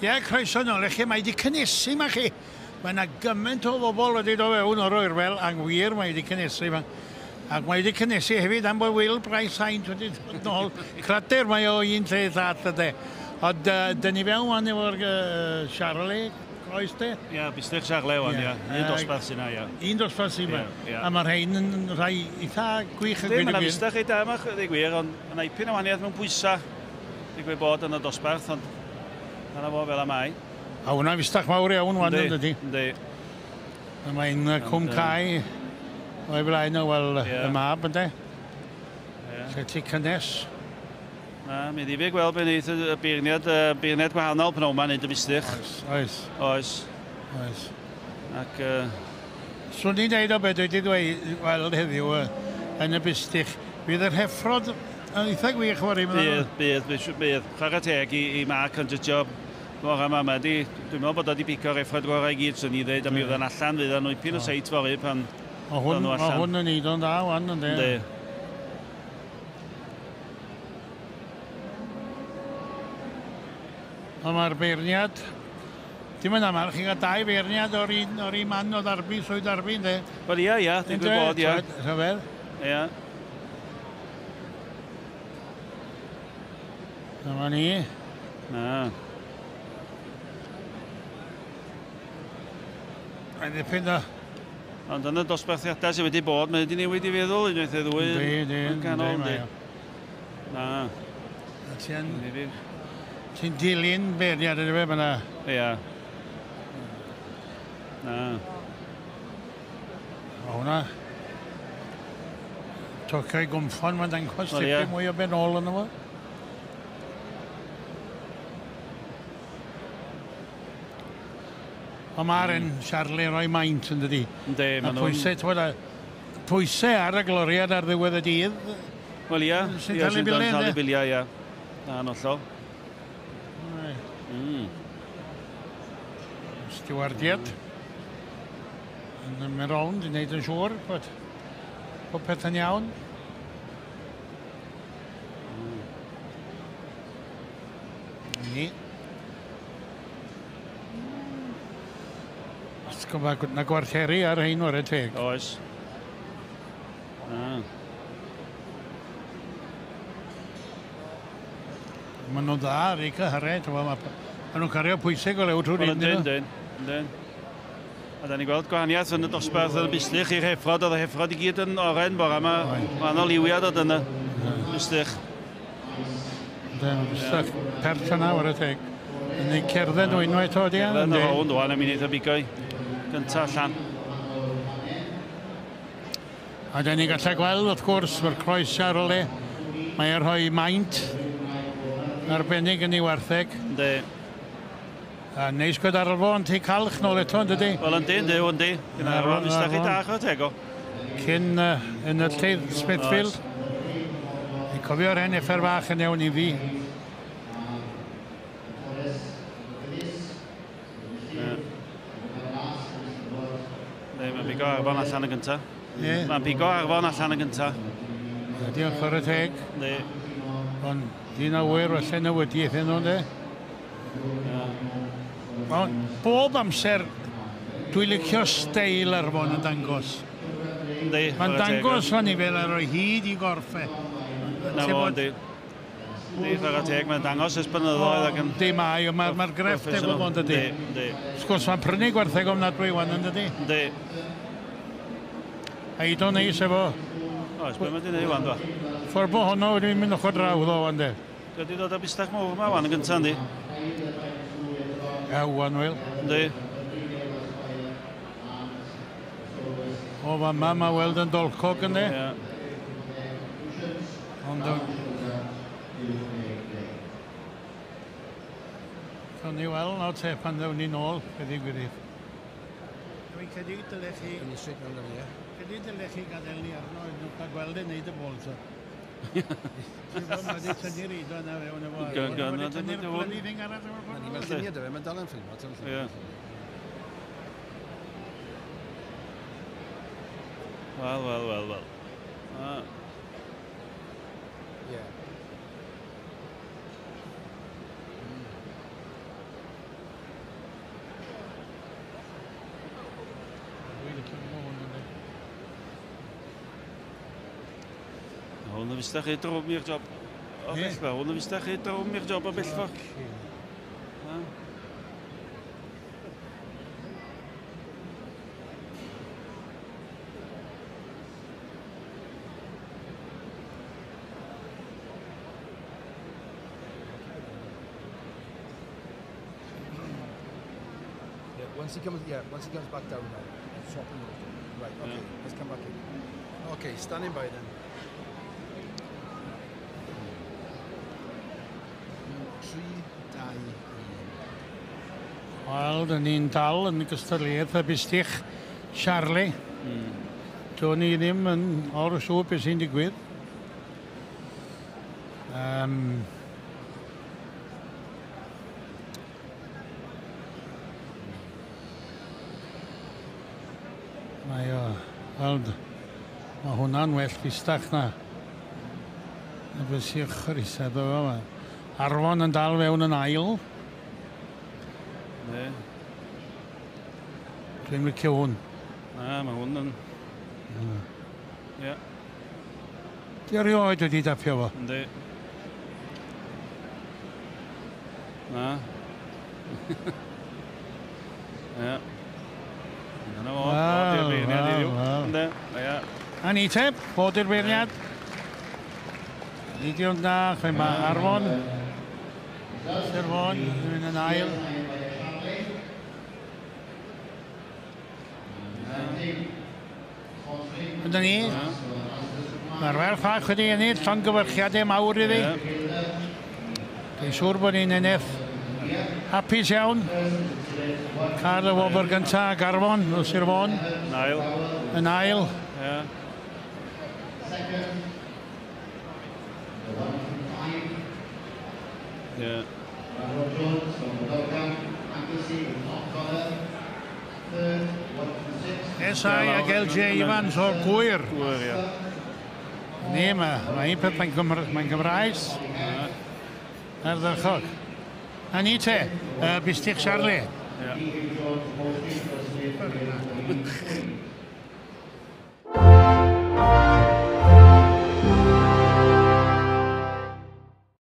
Ie, croeso nôl i chi. Mae wedi cynnesu ma chi. Mae yna gymaint o bobl wedi dod fewn o'r oerfel, a wir mae wedi cynnesu ma. Ac mae wedi cynnesu hefyd am bod Will Bryce Saint wedi dod nôl. Cradur mae o un lle ddad yde. Ond dyn ni fewn wan efo'r Charlie, oes de? Ia, bystych Charlie wan, ia. Un dosbarth sy'n na, ia. Un dosbarth sy'n ma. A mae'r rhain yn rhai eitha gwych a gwych. Mae'n bystych ei dam ach, ddi gwir, ond yna ipyn o wahaniaeth mewn pwysa. Di gwe bod yn y dosbarth, ond yna fo fel am ai. A hwnna fystach mawr iawn wan yn dydi. Yndi. Mae'n cwm cae o'i blaen o wel y mab ynddo. Lle ti cynnes. Na, mi ddifig gweld be'n eith y beirniad gwahanol pan o'n ma'n neud y bystych. Oes. Ac... Swn i'n deud o beth wedi gweld heddiw yn y bystych. Bydd yr heffrod yn eitha gwych o'r un. Bydd. Chwarae teg i Mark yn job mor am yma. Dwi'n meddwl bod o wedi bico'r heffrod gorau i gyd sy'n i ddweud am i fydda'n allan fydd nhw ipyn o seit fori pan nhw allan. O hwn yn neud o'n da wan yn de. O mae'r beirniad, dim yn aml, chi'n cael 2 beirniad o'r un man o ddarbu, swy darbu, ynddo? Wel ia, dwi'n gwybod, ia. Rhyfedd? Ia. Dyma ni. Na. Mae'n ddipyn o... Ond yn y dosbarthiadau sydd wedi bod, mae wedi newid i feddwl unwaith y ddwy. Yndi. Na. Ti'n dilyn beirniad ydy fe, fyna? Ia. Na. O hwnna. Tocio'i gwmffon, mae'n dangos tipyn mwy o benol yn yma. O mae'r un Charlie roi maint yn dydi. Yndi, ma'n nhw'n... Pwysau ar y gloriad ar ddiwedd y dydd. Wel ia, sy'n cael ei biliau, ia. Na, nollol. Stiwardiad. Yn ymwneud rownd, i wneud yn siŵr bod peth yn iawn. Ni. Na gwartheri ar ein o'r y teg. Oes. Maen nhw'n dda ar ei cyhyred. Maen nhw'n cario pwysig o lew trwy'r un. Yndyn. A da ni gweld gwahaniaeth yn y dosbarth yn y bystych i'r heffrod. Oedd y heffrod i gyd yn oren bora yma. Mae'n o liwiad o dyna. Bystych. Yndyn, bystych pert yna o'r y teg. Yn ei cerdded o unwaith o di. Cerdded o hwn dwi'n am i wneud y bigoi. Gynta allan. A da ni gallai gweld, wrth gwrs, mae'r croes Charlie. Mae'n rhoi maint arbennig yn ei wartheg. Yndi. A neis gwyd arfon ti calch nôl eto, yn dydi? Wel, yndi. Gyda arfon, fysdach chi dach o tego. Cyn yn y lle Smithfield. I cofio'r hen effer fach yn iawn i fi. Mae'n bigo arfon allan y gynta. Mae'n bigo arfon allan y gynta. Diolch o'r y teg. Yndi. Ond dyn o wyr o lle newydiaeth nhw, de? Bob amser dwi'n licio steil arfon yn dangos. Mae'n dangos fan i fel ar o'i hyd i gorffe. Na fo, yndi. Yndi, chwarae teg, mae'n dangos ysbynyddoedd ac yn... Di mai, mae'r grefft efo fo'n dydi. Sgwrs, mae'n prynu gwertheg o'n nadwy wan yn dydi. Yndi. A i do neis efo. Oes, be mae'n dweud wan, dwa? Ffordd bo honno wedi'n mynd ochr draw ddo wan, de. Wedi dod o bystach mawr yma wan yn gyntaf, yndi? Wan, Wil. Yndi. O, fa ma, mae weld yn dolcog yn de. Ond... Son ni weld nawr te pan ddewn ni nôl, beth i gwyrydd. Dwi'n cedi dylech chi... Cedi dylech chi gadael ni arno, dwi'n cael gweld yn neud y bol, so. Ti'n bod, mae wedi tynnu'r ido yna fewn y fo. Mae wedi tynnu'r blynydding arall o'r bol. Mae'n lluniau dy fe, mae'n dal yn ffilm. Wel. Hwn yn fystach chi drwm i'r job o bellfa. Hwn yn fystach chi drwm i'r job o bellfa. Once he comes back down now, swap him over. Right, okay, let's come back in. Okay, standing by then. 3, 2, 1. Wel, dyn ni'n dal yn gystadleuaeth y bystich Charlie. Do'n ni ddim yn o'r siŵr beth sy'n digwydd. Mae hwnna'n well bystach na. Y bysych rhysedd o fe. Arfon yn dal fewn yn ail. Ne. Dwi'n licio hwn. Na, mae hwn yn... Ie. Di erioed wedi dapio fo. Yndi. Na. Ie. Yna fo, bod i'r beirniad i ddiw. Yndi, ie. Aniteb, bod i'r beirniad. Nidion da, chwe mae Arfon. Sir Fon, dwi'n yn ail. Yna ni. Mae'r ferch fach wedi ennill llongyfarchiadau mawr iddi. Dwi'n siŵr bod ni'n ennill hapus iawn. Cael y wobr gyntaf ag Arfon, o Sir Fon. Yn ail. Yn ail. Ie. Ie. SI ag LJ Evans o'r gwyr. Gwyr, ie. Ne, mae un peth mae'n Gymraes. Ardderchog. A ni te, bystich Charlie. Ie.